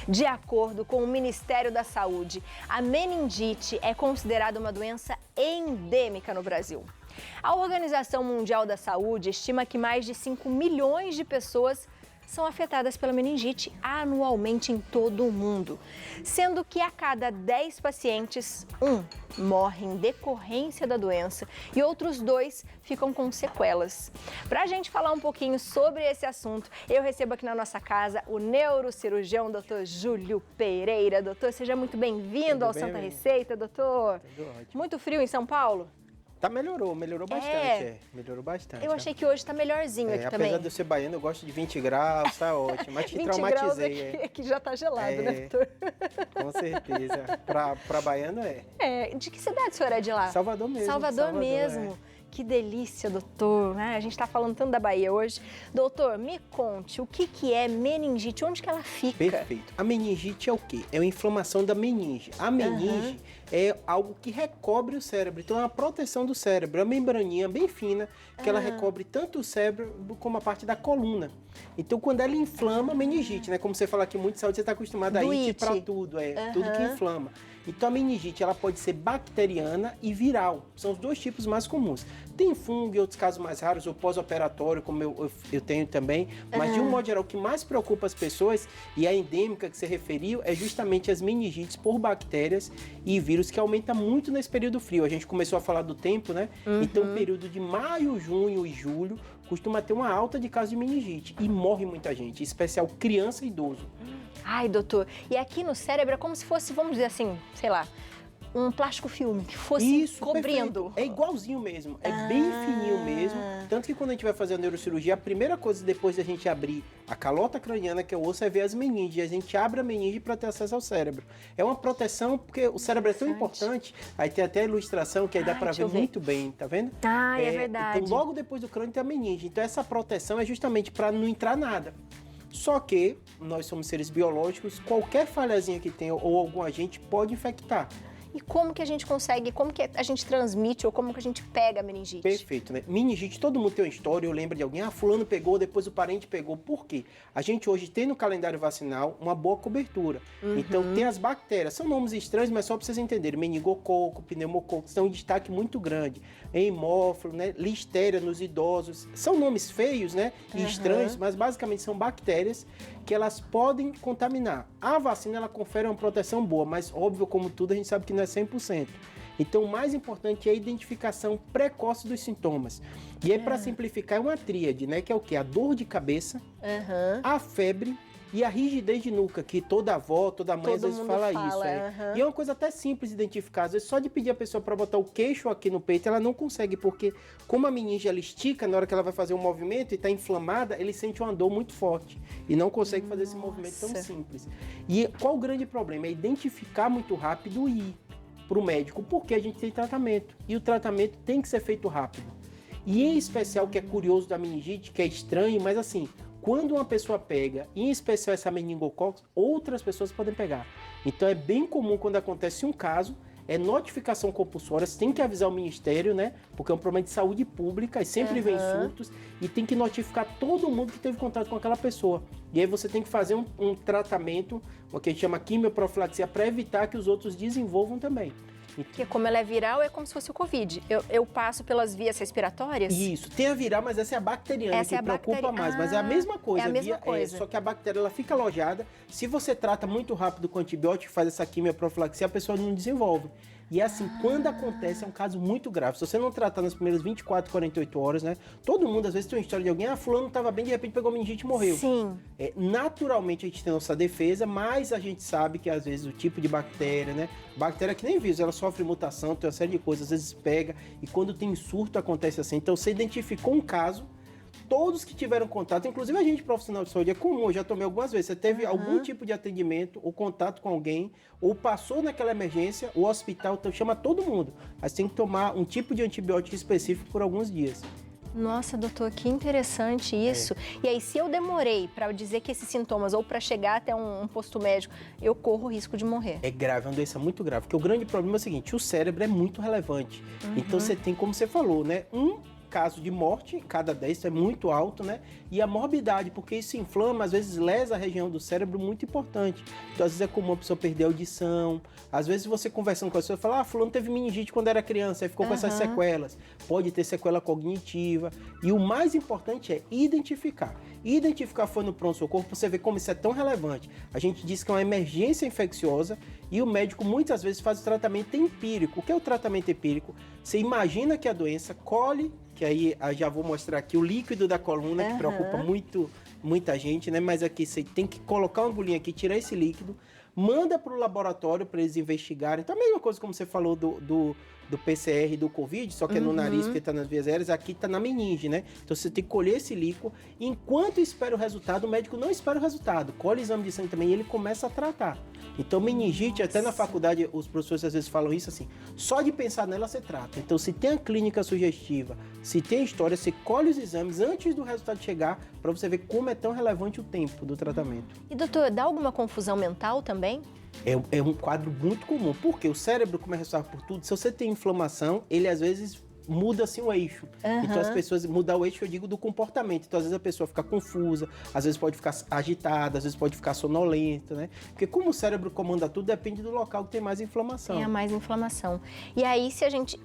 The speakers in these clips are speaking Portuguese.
De acordo com o Ministério da Saúde, a meningite é considerada uma doença endêmica no Brasil. A Organização Mundial da Saúde estima que mais de 5 milhões de pessoas são afetadas pela meningite anualmente em todo o mundo, sendo que a cada 10 pacientes, um morre em decorrência da doença e outros 2 ficam com sequelas. Para a gente falar um pouquinho sobre esse assunto, eu recebo aqui na nossa casa o neurocirurgião Dr. Júlio Pereira. Doutor, seja muito bem-vindo ao Santa Receita, doutor. Tudo ótimo. Muito frio em São Paulo? Melhorou bastante, melhorou bastante. Eu achei que hoje tá melhorzinho aqui também. Apesar de eu ser baiano, eu gosto de 20 graus, tá ótimo, mas te 20 traumatizei. graus aqui já tá gelado, né, doutor? Com certeza, pra baiano de que cidade o senhor é de lá? Salvador mesmo. Salvador mesmo. Que delícia, doutor, né? A gente tá falando tanto da Bahia hoje. Doutor, me conte, o que é meningite? Onde que ela fica? Perfeito. A meningite é o quê? É uma inflamação da meninge. A meninge é algo que recobre o cérebro. Então, é uma proteção do cérebro. É uma membraninha bem fina, que ela recobre tanto o cérebro como a parte da coluna. Então, quando ela inflama, meningite, né? Como você fala aqui muito de saúde, você está acostumado a ir para tudo, tudo que inflama. Então, a meningite, ela pode ser bacteriana e viral. São os 2 tipos mais comuns. Tem fungo e outros casos mais raros, o pós-operatório, como eu tenho também. Mas, de um modo geral, o que mais preocupa as pessoas, e a endêmica que você referiu, é justamente as meningites por bactérias e vírus, que aumenta muito nesse período frio. A gente começou a falar do tempo, né? Então, período de maio, junho e julho, costuma ter uma alta de casos de meningite. E morre muita gente, em especial criança e idoso. Ai, doutor, e aqui no cérebro é como se fosse, vamos dizer assim, sei lá, um plástico filme que fosse cobrindo. Perfeito. É igualzinho mesmo, é bem fininho mesmo. Tanto que quando a gente vai fazer a neurocirurgia, a primeira coisa depois da gente abrir a calota craniana, que é o osso, é ver as meninges. A gente abre a meninge para ter acesso ao cérebro. É uma proteção, porque o cérebro é tão importante. Aí tem até a ilustração que aí dá para ver muito bem, tá vendo? É verdade. Então logo depois do crânio tem a meninge. Então essa proteção é justamente para não entrar nada. Só que nós somos seres biológicos, qualquer falhazinha que tenha ou algum agente pode infectar. E como que a gente consegue, como que a gente transmite ou como que a gente pega a meningite? Perfeito, né? Meningite, todo mundo tem uma história, eu lembro de alguém, fulano pegou, depois o parente pegou. Por quê? A gente hoje tem no calendário vacinal uma boa cobertura. Então tem as bactérias, são nomes estranhos, mas só para vocês entenderem. Meningococo, pneumococo, são um destaque muito grande. Hemófilo, né? Listéria nos idosos. São nomes feios, né? E estranhos, mas basicamente são bactérias que elas podem contaminar. A vacina, ela confere uma proteção boa, mas óbvio, como tudo, a gente sabe que não é 100%. Então, o mais importante é a identificação precoce dos sintomas. E aí, para simplificar, é uma tríade, né? Que é o quê? A dor de cabeça, a febre e a rigidez de nuca, que toda avó, toda mãe às vezes fala isso. E é uma coisa até simples de identificar. Às vezes, só de pedir a pessoa para botar o queixo aqui no peito, ela não consegue, porque como a meninge ela estica na hora que ela vai fazer um movimento e está inflamada, ele sente uma dor muito forte e não consegue fazer esse movimento tão simples. E qual o grande problema? É identificar muito rápido e ir para o médico, porque a gente tem tratamento. E o tratamento tem que ser feito rápido. E em especial, o que é curioso da meningite, que é estranho, mas assim, quando uma pessoa pega, em especial essa meningococcus, outras pessoas podem pegar. Então é bem comum quando acontece um caso, é notificação compulsória, você tem que avisar o Ministério, né? Porque é um problema de saúde pública e sempre vem surtos e tem que notificar todo mundo que teve contato com aquela pessoa. E aí você tem que fazer um tratamento, o que a gente chama quimioprofilaxia, para evitar que os outros desenvolvam também. Porque como ela é viral, é como se fosse o Covid. Eu passo pelas vias respiratórias? Isso, tem a viral, mas essa é a bacteriana, que preocupa mais. Mas é a mesma coisa. É a mesma coisa. Só que a bactéria ela fica alojada. Se você trata muito rápido com antibiótico, faz essa quimioprofilaxia, a pessoa não desenvolve. E assim, quando acontece, é um caso muito grave. Se você não tratar nas primeiras 24, 48 horas, né? Todo mundo, às vezes, tem uma história de alguém, fulano estava bem, de repente pegou meningite e morreu. Sim. Naturalmente, a gente tem nossa defesa, mas a gente sabe que, às vezes, o tipo de bactéria, né? Bactéria que nem vírus, ela sofre mutação, tem uma série de coisas, às vezes pega, e quando tem surto, acontece assim. Então, você identificou um caso, todos que tiveram contato, inclusive a gente profissional de saúde, é comum, eu já tomei algumas vezes, você teve algum tipo de atendimento ou contato com alguém, ou passou naquela emergência, o hospital, então chama todo mundo. Aí você tem que tomar um tipo de antibiótico específico por alguns dias. Nossa, doutor, que interessante isso. E aí, se eu demorei para dizer que esses sintomas, ou para chegar até um posto médico, eu corro o risco de morrer. É grave, é uma doença muito grave, porque o grande problema é o seguinte, o cérebro é muito relevante. Então você tem, como você falou, né, casos de morte, cada 10, isso é muito alto, né? E a morbidade, porque isso inflama, às vezes lesa a região do cérebro muito importante. Então, às vezes é comum a pessoa perder a audição, às vezes você conversando com a pessoa, fala, fulano teve meningite quando era criança, aí ficou com essas sequelas. Pode ter sequela cognitiva. E o mais importante é identificar. Identificar foi no pronto-socorro, para você ver como isso é tão relevante. A gente diz que é uma emergência infecciosa e o médico muitas vezes faz o tratamento empírico. O que é o tratamento empírico? Você imagina que a doença colhe, que aí já vou mostrar aqui o líquido da coluna, que preocupa muita gente, né? Mas aqui você tem que colocar uma agulhinha aqui, tirar esse líquido, manda para o laboratório para eles investigarem. Então, a mesma coisa como você falou do PCR do Covid, só que é no nariz, porque está nas vias aéreas, aqui está na meninge, né? Então, você tem que colher esse líquido. Enquanto espera o resultado, o médico não espera o resultado. Colhe o exame de sangue também e ele começa a tratar. Então, meningite, até na faculdade, os professores às vezes falam isso assim, só de pensar nela você trata. Então, se tem a clínica sugestiva, se tem a história, você colhe os exames antes do resultado chegar, para você ver como é tão relevante o tempo do tratamento. E, doutor, dá alguma confusão mental também? É um quadro muito comum, porque o cérebro, como é responsável por tudo, se você tem inflamação, ele às vezes muda assim o eixo. Então as pessoas, mudar o eixo eu digo do comportamento. Então às vezes a pessoa fica confusa, às vezes pode ficar agitada, às vezes pode ficar sonolenta, né? Porque como o cérebro comanda tudo, depende do local que tem mais inflamação. Tem a mais inflamação. E aí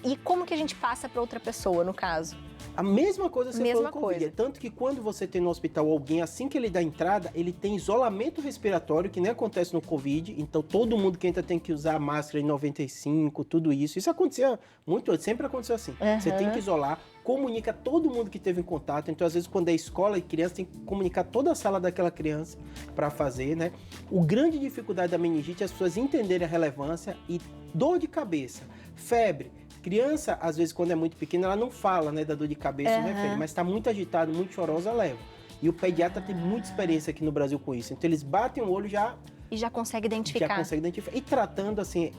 e como que a gente passa para outra pessoa, no caso? A mesma coisa você Mesma falou com o Covid. coisa. Tanto que quando você tem no hospital alguém, assim que ele dá entrada, ele tem isolamento respiratório, que nem acontece no Covid. Então, todo mundo que entra tem que usar máscara em 95, tudo isso. Isso acontecia muito antes, sempre aconteceu assim. Você tem que isolar, comunica todo mundo que teve em contato. Então, às vezes, quando é escola e criança, tem que comunicar toda a sala daquela criança para fazer, né? O grande dificuldade da meningite é as pessoas entenderem a relevância e dor de cabeça, febre. Criança, às vezes, quando é muito pequena, ela não fala, né, da dor de cabeça, né, mas está muito agitado, muito chorosa, leva. E o pediatra tem muita experiência aqui no Brasil com isso. Então, eles batem o olho já... E já consegue identificar. Já consegue identificar. E tratando, assim,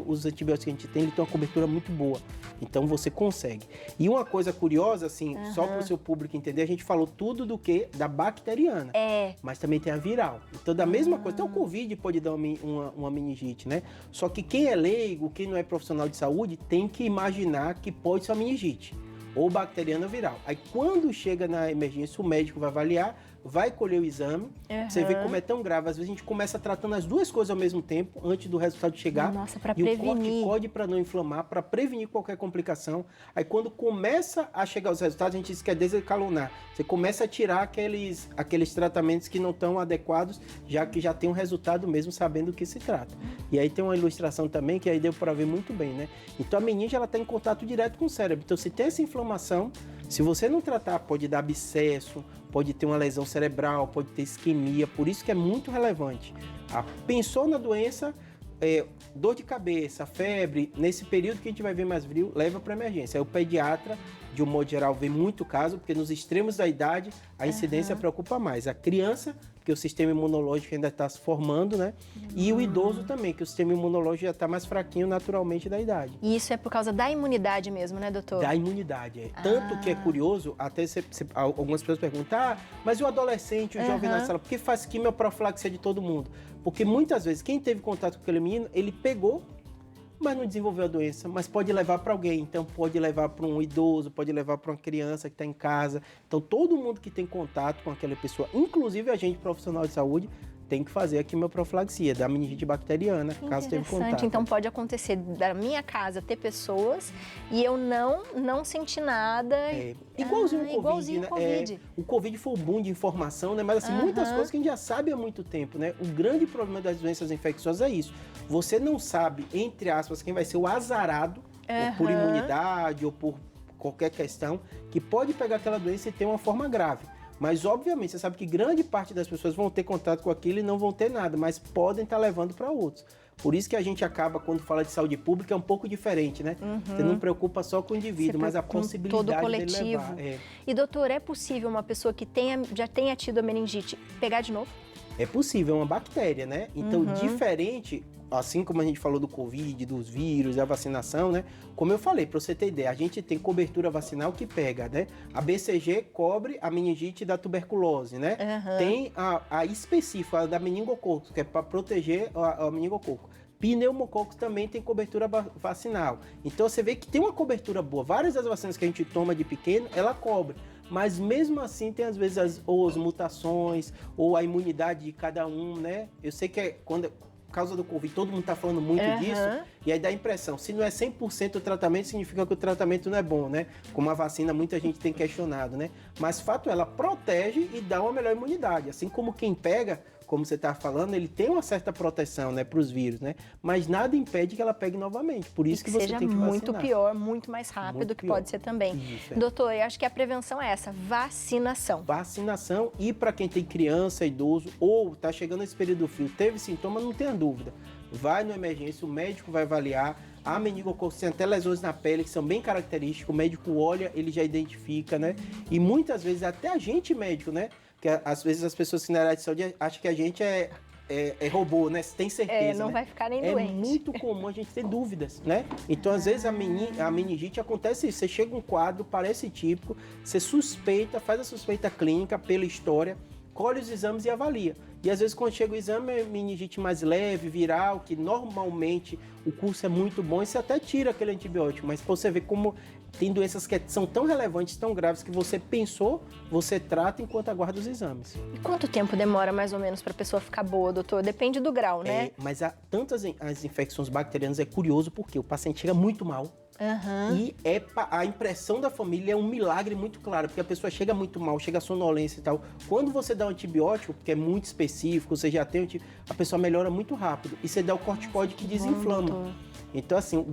os antibióticos que a gente tem, ele tem uma cobertura muito boa. Então, você consegue. E uma coisa curiosa, assim, só para o seu público entender, a gente falou tudo da bacteriana. Mas também tem a viral. Então, da mesma coisa, até o Covid pode dar uma meningite, né? Só que quem é leigo, quem não é profissional de saúde, tem que imaginar que pode ser uma meningite. Ou bacteriana ou viral. Aí, quando chega na emergência, o médico vai avaliar, vai colher o exame, você vê como é tão grave. Às vezes a gente começa tratando as duas coisas ao mesmo tempo, antes do resultado chegar. Nossa, para prevenir. prevenir. O corte para não inflamar, para prevenir qualquer complicação. Aí quando começa a chegar os resultados, a gente diz que é desescalonar. Você começa a tirar aqueles tratamentos que não estão adequados, já que já tem um resultado mesmo, sabendo do que se trata. E aí tem uma ilustração também, que aí deu para ver muito bem, né? Então a meninge, ela está em contato direto com o cérebro. Então se tem essa inflamação, se você não tratar, pode dar abscesso, pode ter uma lesão cerebral, pode ter isquemia, por isso que é muito relevante. Pensou na doença, dor de cabeça, febre, nesse período que a gente vai ver mais frio, leva para emergência. Aí o pediatra, de um modo geral, vê muito caso, porque nos extremos da idade, a incidência preocupa mais. A criança, porque o sistema imunológico ainda está se formando, né? E o idoso também, que o sistema imunológico já está mais fraquinho naturalmente da idade. E isso é por causa da imunidade mesmo, né, doutor? Da imunidade, Tanto que é curioso, até algumas pessoas perguntam, mas o adolescente, o jovem na sala, por que faz quimioprofilaxia de todo mundo? Porque muitas vezes, quem teve contato com aquele menino, ele pegou, mas não desenvolveu a doença, mas pode levar para alguém. Então, pode levar para um idoso, pode levar para uma criança que está em casa. Então, todo mundo que tem contato com aquela pessoa, inclusive a gente profissional de saúde, tem que fazer a quimioprofilaxia da meningite bacteriana, caso teve contato. Então pode acontecer da minha casa ter pessoas e eu não sentir nada. Igualzinho o Covid, igualzinho né? o Covid. O Covid foi um boom de informação, né? Mas assim, muitas coisas que a gente já sabe há muito tempo, né? O grande problema das doenças infecciosas é isso. Você não sabe, entre aspas, quem vai ser o azarado, ou por imunidade ou por qualquer questão, que pode pegar aquela doença e ter uma forma grave. Mas, obviamente, você sabe que grande parte das pessoas vão ter contato com aquilo e não vão ter nada, mas podem estar levando para outros. Por isso que a gente acaba, quando fala de saúde pública, é um pouco diferente, né? Você não preocupa só com o indivíduo, mas a possibilidade todo coletivo. dele levar. E, doutor, é possível uma pessoa que já tenha tido a meningite pegar de novo? É possível, é uma bactéria, né? Então, diferente, assim como a gente falou do Covid, dos vírus, da vacinação, né? Como eu falei, para você ter ideia, a gente tem cobertura vacinal que pega, né? A BCG cobre a meningite da tuberculose, né? Tem a específica, a da meningococo, que é para proteger a meningococo. Pneumococos também tem cobertura vacinal. Então você vê que tem uma cobertura boa. Várias das vacinas que a gente toma de pequeno, ela cobre. Mas mesmo assim tem às vezes as mutações ou a imunidade de cada um, né? Eu sei que por causa do Covid, todo mundo está falando muito disso, e aí dá a impressão, se não é 100% o tratamento, significa que o tratamento não é bom, né? Como a vacina, muita gente tem questionado, né? Mas fato, ela protege e dá uma melhor imunidade. Assim como quem pega, como você está falando, ele tem uma certa proteção, né, para os vírus, né? Mas nada impede que ela pegue novamente. Por isso que você tem que vacinar. Seja muito pior, muito mais rápido, muito que pior. Pode ser também. Isso, Doutor, eu acho que a prevenção é essa, vacinação. Vacinação, e para quem tem criança, idoso, ou está chegando esse período frio, teve sintoma, não tenha dúvida. Vai na emergência, o médico vai avaliar. A meningococos tem até lesões na pele que são bem características, o médico olha, ele já identifica, né? E muitas vezes até a gente médico, né? Que às vezes as pessoas que na área de saúde acham que a gente é robô, né? Você tem certeza, não né? vai ficar nem doente. É muito comum a gente ter dúvidas, né? Então, às vezes, a meningite acontece isso. Você chega um quadro, parece típico, você suspeita, faz a suspeita clínica pela história, colhe os exames e avalia. E às vezes quando chega o exame é meningite mais leve, viral, que normalmente o curso é muito bom e você até tira aquele antibiótico. Mas você vê como tem doenças que são tão relevantes, tão graves, que você pensou, você trata enquanto aguarda os exames. E quanto tempo demora mais ou menos para a pessoa ficar boa, doutor? Depende do grau, né? Mas tantas as infecções bacterianas é curioso porque o paciente chega muito mal. E a impressão da família é um milagre muito claro, porque a pessoa chega muito mal, chega a sonolência e tal. Quando você dá um antibiótico, porque é muito específico, você já tem a pessoa melhora muito rápido. E você dá o corticoide que desinflama. Então, assim,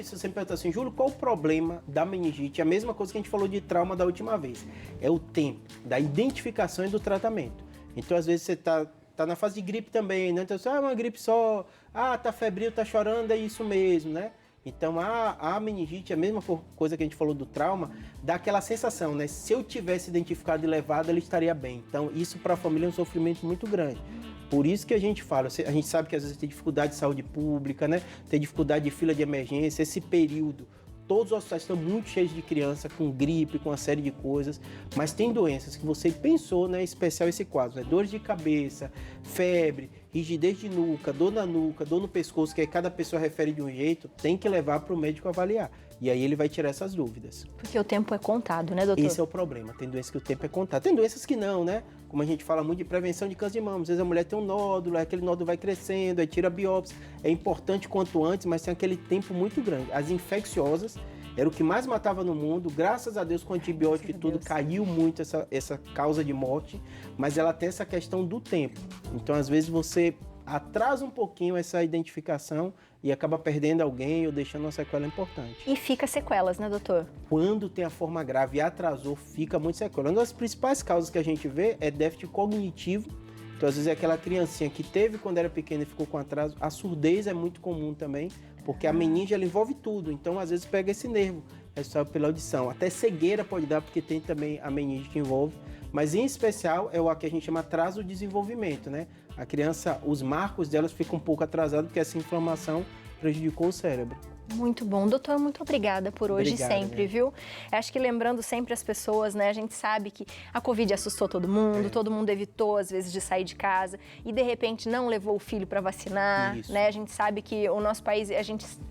se você me perguntar assim, Júlio, qual o problema da meningite? É a mesma coisa que a gente falou de trauma da última vez. É o tempo da identificação e do tratamento. Então, às vezes, você tá na fase de gripe também, né? Então, uma gripe só, tá febril, tá chorando, é isso mesmo, né? Então, a meningite, a mesma coisa que a gente falou do trauma, dá aquela sensação, né? Se eu tivesse identificado e levado, ele estaria bem. Então, isso para a família é um sofrimento muito grande. Por isso que a gente fala, a gente sabe que às vezes tem dificuldade de saúde pública, né? Tem dificuldade de fila de emergência, esse período. Todos os hospitais estão muito cheios de criança, com gripe, com uma série de coisas, mas tem doenças que você pensou, né, especial esse quadro, né? Dores de cabeça, febre, rigidez de nuca, dor na nuca, dor no pescoço, que aí cada pessoa refere de um jeito, tem que levar para o médico avaliar. E aí ele vai tirar essas dúvidas. Porque o tempo é contado, né, doutor? Esse é o problema, tem doenças que o tempo é contado. Tem doenças que não, né? Como a gente fala muito de prevenção de câncer de mama. Às vezes a mulher tem um nódulo, aquele nódulo vai crescendo, aí tira a biópsia. É importante quanto antes, mas tem aquele tempo muito grande. As infecciosas era o que mais matava no mundo. Graças a Deus, com antibiótico e tudo, caiu muito essa causa de morte. Mas ela tem essa questão do tempo. Então, às vezes, você atrasa um pouquinho essa identificação e acaba perdendo alguém ou deixando uma sequela importante. E fica sequelas, né, doutor? Quando tem a forma grave e atrasou, fica muito sequela. Uma das principais causas que a gente vê é déficit cognitivo. Então, às vezes, é aquela criancinha que teve quando era pequena e ficou com atraso. A surdez é muito comum também, porque a meninge, ela envolve tudo. Então, às vezes, pega esse nervo, responsável pela audição. Até cegueira pode dar, porque tem também a meninge que envolve. Mas, em especial, é o que a gente chama atraso do desenvolvimento, né? A criança, os marcos delas ficam um pouco atrasados, porque essa inflamação prejudicou o cérebro. Muito bom. Doutor, muito obrigada por hoje e sempre, né? Viu? Acho que lembrando sempre as pessoas, né? A gente sabe que a Covid assustou todo mundo evitou, às vezes, de sair de casa e, de repente, não levou o filho para vacinar, né? A gente sabe que o nosso país,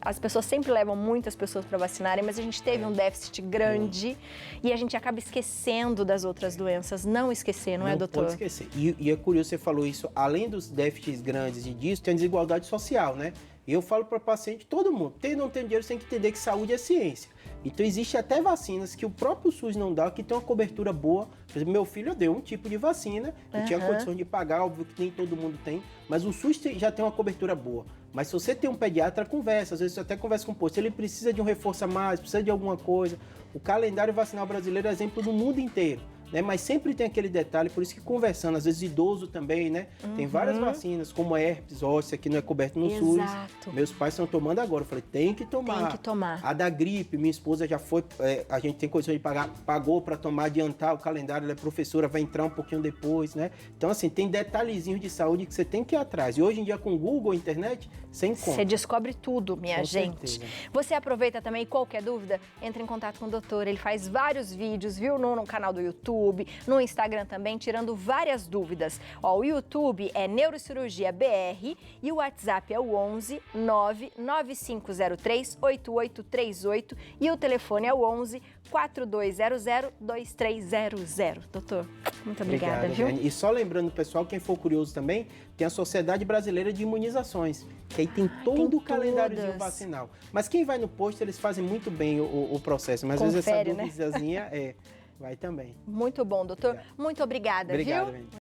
as pessoas sempre levam muitas pessoas para vacinarem, mas a gente teve um déficit grande e a gente acaba esquecendo das outras doenças. Não esquecer, não é, doutor? Não pode esquecer. E é curioso, você falou isso, além dos déficits grandes e disso, tem a desigualdade social, né? E eu falo para o paciente, todo mundo, tem ou não tem dinheiro, você tem que entender que saúde é ciência. Então, existe até vacinas que o próprio SUS não dá, que tem uma cobertura boa. Por exemplo, meu filho deu um tipo de vacina, eu tinha condições de pagar, óbvio que nem todo mundo tem, mas o SUS já tem uma cobertura boa. Mas se você tem um pediatra, conversa, às vezes você até conversa com o posto, ele precisa de um reforço a mais, precisa de alguma coisa. O calendário vacinal brasileiro é exemplo do mundo inteiro. Né? Mas sempre tem aquele detalhe, por isso que conversando, às vezes idoso também, né? Tem várias vacinas, como a herpes óssea, que não é coberto no SUS. Meus pais estão tomando agora. Eu falei, tem que tomar. Tem que tomar. A da gripe, minha esposa já foi, a gente tem condição de pagar, pagou para tomar, adiantar o calendário, ela é professora, vai entrar um pouquinho depois, né? Então, assim, tem detalhezinhos de saúde que você tem que ir atrás. E hoje em dia, com Google, internet, sem conta. Você descobre tudo, minha gente. Certeza. Você aproveita também, qualquer dúvida, entre em contato com o doutor. Ele faz vários vídeos, viu? No canal do YouTube. YouTube, no Instagram também, tirando várias dúvidas. Ó, o YouTube é Neurocirurgia BR e o WhatsApp é o 11 99503 8838 e o telefone é o 11 4200 2300. Doutor, muito obrigada, Obrigado, viu? Jane. E só lembrando, pessoal, quem for curioso também, tem a Sociedade Brasileira de Imunizações, que aí tem todo o calendáriozinho todas. vacinal. Mas quem vai no posto, eles fazem muito bem o processo, mas às vezes Confere, essa né? duvidazinha vai também. Muito bom, doutor. Obrigado. Muito obrigada, Obrigado, viu? Jane.